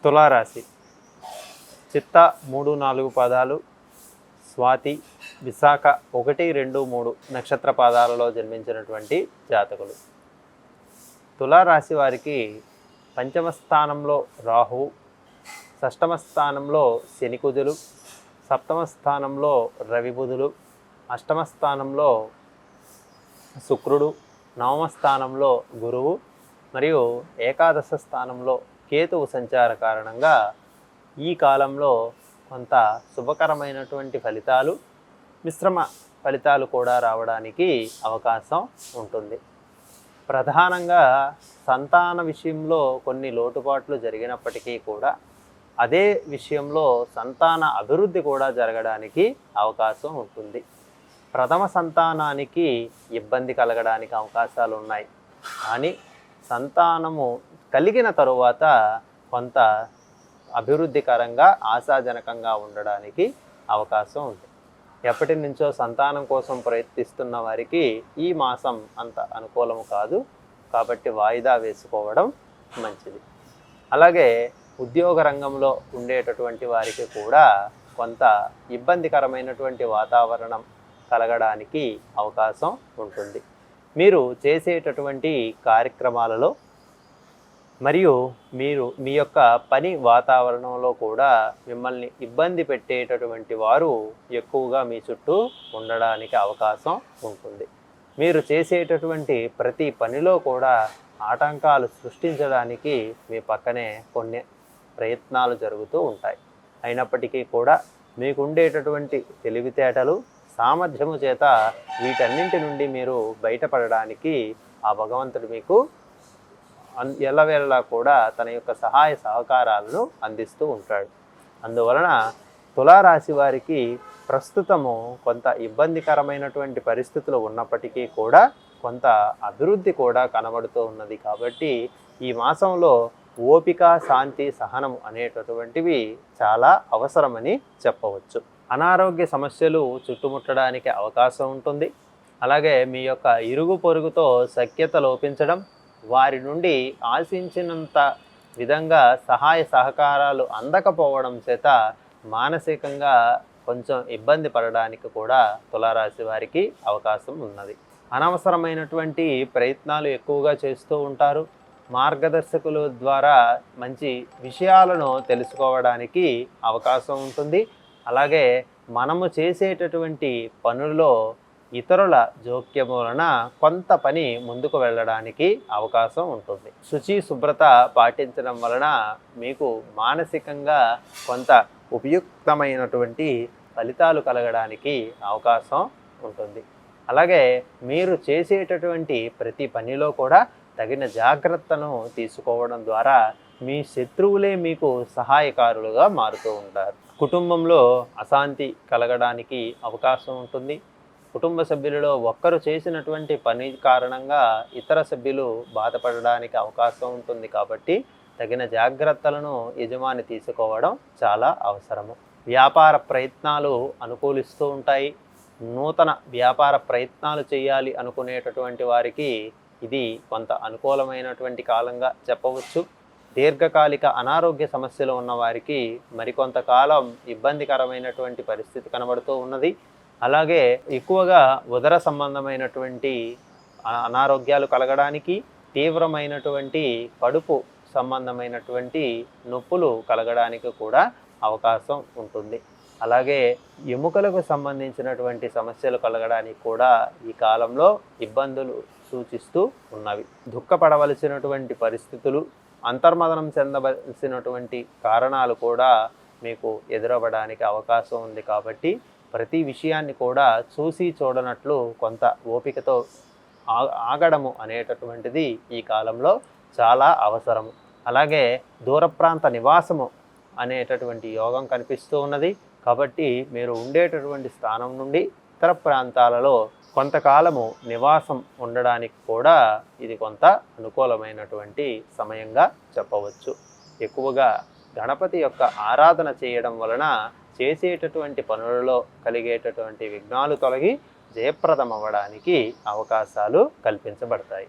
తులారాశి చిత్త 3-4 పాదాలు, స్వాతి, విశాఖ 1-2-3 నక్షత్ర పాదాలలో జన్మించినటువంటి జాతకులు. తులారాశి వారికి పంచమ స్థానంలో రాహువు, షష్టమ స్థానంలో శని కుజులు, సప్తమ స్థానంలో రవి బుధులు, అష్టమ స్థానంలో శుక్రుడు, నవమ స్థానంలో గురువు మరియు ఏకాదశ స్థానంలో కేతువు సంచార కారణంగా ఈ కాలంలో కొంత శుభకరమైనటువంటి ఫలితాలు, మిశ్రమ ఫలితాలు కూడా రావడానికి అవకాశం ఉంటుంది. ప్రధానంగా సంతాన విషయంలో కొన్ని లోటుపాట్లు జరిగినప్పటికీ కూడా అదే విషయంలో సంతాన అభివృద్ధి కూడా జరగడానికి అవకాశం ఉంటుంది. ప్రథమ సంతానానికి ఇబ్బంది కలగడానికి అవకాశాలు ఉన్నాయి, కానీ సంతానము కలిగిన తరువాత కొంత అభివృద్ధికరంగా ఆశాజనకంగా ఉండడానికి అవకాశం ఉంది. ఎప్పటి నుంచో సంతానం కోసం ప్రయత్నిస్తున్న వారికి ఈ మాసం అంత అనుకూలము కాదు, కాబట్టి వాయిదా వేసుకోవడం మంచిది. అలాగే ఉద్యోగ రంగంలో ఉండేటటువంటి వారికి కూడా కొంత ఇబ్బందికరమైనటువంటి వాతావరణం కలగడానికి అవకాశం ఉంటుంది. మీరు చేసేటటువంటి కార్యక్రమాలలో మరియు మీ యొక్క పని వాతావరణంలో కూడా మిమ్మల్ని ఇబ్బంది పెట్టేటటువంటి వారు ఎక్కువగా మీ చుట్టూ ఉండడానికి అవకాశం ఉంటుంది. మీరు చేసేటటువంటి ప్రతి పనిలో కూడా ఆటంకాలు సృష్టించడానికి మీ పక్కనే కొన్ని ప్రయత్నాలు జరుగుతూ ఉంటాయి. అయినప్పటికీ కూడా మీకు ఉండేటటువంటి తెలివితేటలు, సామర్థ్యము చేత వీటన్నింటి నుండి మీరు బయటపడడానికి ఆ భగవంతుడు మీకు ఎల్లవేళలా కూడా తన యొక్క సహాయ సహకారాలను అందిస్తూ ఉంటాడు. అందువలన తులారాశి వారికి ప్రస్తుతము కొంత ఇబ్బందికరమైనటువంటి పరిస్థితులు ఉన్నప్పటికీ కూడా కొంత అభివృద్ధి కూడా కనబడుతూ ఉన్నది. కాబట్టి ఈ మాసంలో ఓపిక, శాంతి, సహనం అనేటటువంటివి చాలా అవసరమని చెప్పవచ్చు. అనారోగ్య సమస్యలు చుట్టుముట్టడానికి అవకాశం ఉంటుంది. అలాగే మీ యొక్క ఇరుగు పొరుగుతో సఖ్యత లోపించడం, వారి నుండి ఆశించినంత విధంగా సహాయ సహకారాలు అందకపోవడం చేత మానసికంగా కొంచెం ఇబ్బంది పడడానికి కూడా తులారాశి వారికి అవకాశం ఉన్నది. అనవసరమైనటువంటి ప్రయత్నాలు ఎక్కువగా చేస్తూ ఉంటారు. మార్గదర్శకుల ద్వారా మంచి విషయాలను తెలుసుకోవడానికి అవకాశం ఉంటుంది. అలాగే మనము చేసేటటువంటి పనుల్లో ఇతరుల జోక్యం వలన కొంత పని ముందుకు వెళ్ళడానికి అవకాశం ఉంటుంది. శుచి, శుభ్రత పాటించడం వలన మీకు మానసికంగా కొంత ఉపయుక్తమైనటువంటి ఫలితాలు కలగడానికి అవకాశం ఉంటుంది. అలాగే మీరు చేసేటటువంటి ప్రతి పనిలో కూడా తగిన జాగ్రత్తను తీసుకోవడం ద్వారా మీ శత్రువులే మీకు సహాయకారులుగా మారుతూ ఉంటారు. కుటుంబంలో అశాంతి కలగడానికి అవకాశం ఉంటుంది. కుటుంబ సభ్యులలో ఒక్కరు చేసినటువంటి పని కారణంగా ఇతర సభ్యులు బాధపడడానికి అవకాశం ఉంటుంది. కాబట్టి తగిన జాగ్రత్తలను యజమాని తీసుకోవడం చాలా అవసరము. వ్యాపార ప్రయత్నాలు అనుకూలిస్తూ ఉంటాయి. నూతన వ్యాపార ప్రయత్నాలు చేయాలి అనుకునేటటువంటి వారికి ఇది కొంత అనుకూలమైనటువంటి కాలంగా చెప్పవచ్చు. దీర్ఘకాలిక అనారోగ్య సమస్యలు ఉన్నవారికి మరికొంతకాలం ఇబ్బందికరమైనటువంటి పరిస్థితి కనబడుతూ ఉన్నది. అలాగే ఎక్కువగా ఉదర సంబంధమైనటువంటి అనారోగ్యాలు కలగడానికి, తీవ్రమైనటువంటి కడుపు సంబంధమైనటువంటి నొప్పులు కలగడానికి కూడా అవకాశం ఉంటుంది. అలాగే ఎముకలకు సంబంధించినటువంటి సమస్యలు కలగడానికి కూడా ఈ కాలంలో ఇబ్బందులు సూచిస్తూ ఉన్నవి. దుఃఖపడవలసినటువంటి పరిస్థితులు, అంతర్మదనం చెందవలసినటువంటి కారణాలు కూడా మీకు ఎదురవ్వడానికి అవకాశం ఉంది. కాబట్టి ప్రతి విషయాన్ని కూడా చూసి చూడనట్లు కొంత ఓపికతో ఆగడము అనేటటువంటిది ఈ కాలంలో చాలా అవసరము. అలాగే దూర ప్రాంత నివాసము అనేటటువంటి యోగం కనిపిస్తూ ఉన్నది. కాబట్టి మీరు ఉండేటటువంటి స్థానం నుండి ఇతర ప్రాంతాలలో కొంతకాలము నివాసం ఉండడానికి కూడా ఇది కొంత అనుకూలమైనటువంటి సమయంగా చెప్పవచ్చు. ఎక్కువగా గణపతి యొక్క ఆరాధన చేయడం వలన చేసేటటువంటి పనులలో కలిగేటటువంటి విఘ్నాలు తొలగి జయప్రదమవ్వడానికి అవకాశాలు కల్పించబడతాయి.